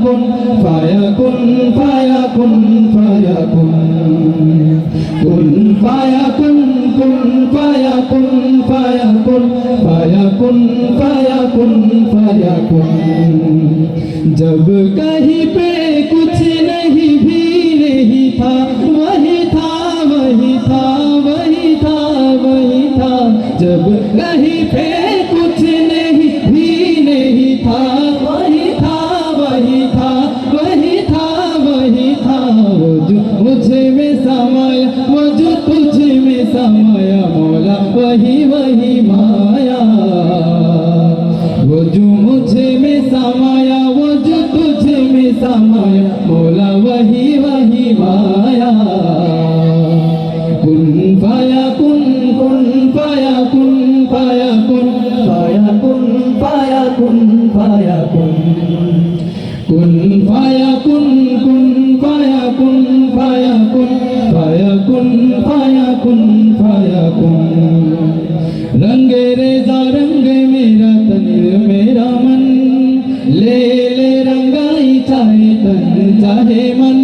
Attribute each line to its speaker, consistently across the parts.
Speaker 1: ফায়াকুন ফায়াকুন ফায়াকুন ফায়াকুন কুন ফায়াকুন কুন ফায়াকুন ফায়াকুন ফায়াকুন ফায়াকুন फायाकुन। जब कहीं पे कुछ नहीं भी नहीं था, वही था वही था वही था वही था। जब कहीं पे कुछ नहीं भी नहीं था, वही था वही था वही था वही था। वो जो मुझे में समाया, वो जो तुझे में समाया, मौला वही वही माया। वो जो मुझे में समाया, वो जो तुझे में समाया, मौला वही वही माया। कुन फायाकुन कुन फायाकुन फायाकुन फायाकुन फायाकुन फायाकुन कुन फायाकुन कुन फायाकुन फायाकुन फायाकुन फायाकुन फायाकुन। रंगे रेजा रंगे मेरा तन मेरा मन, ले ले रंगाई चाहे तन चाहे मन।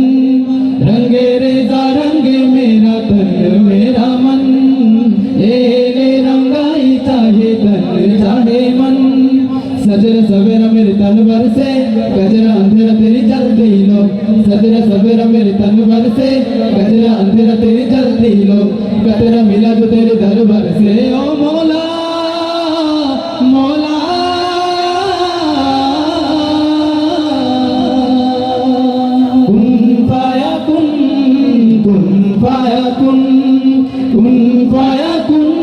Speaker 1: रंगे रेजा रंगे मेरा तन मेरा मन, ले ले रंगाई चाहे तन चाहे मन। सजर सवेरा मेरे तन भर से, गजरा अंधेरा तेरी जलती लो। सजर सवेरा मेरे तन भर से, गजरा अंधेरा तेरी जलती लो। कतरा मिला जो तेरे दरबार से, ओ मौला मौला। कुन फायाकुन कुन फायाकुन कुन फायाकुन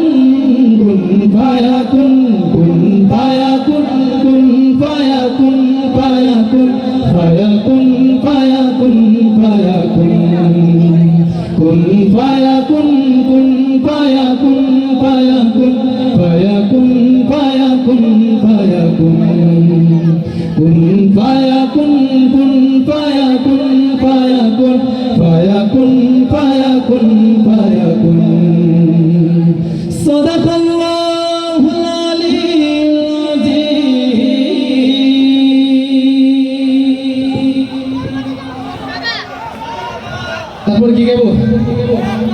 Speaker 1: कुन फायाकुन कुन फायाकुन कुन फायाकुन फायाकुन फायाकुन फायाकुन फायाकुन कुन फायाकुन कुन फायाकुन फायाकुन फायाकुन फायाकुन फायाकुन कुन फायाकुन कुन फायाकुन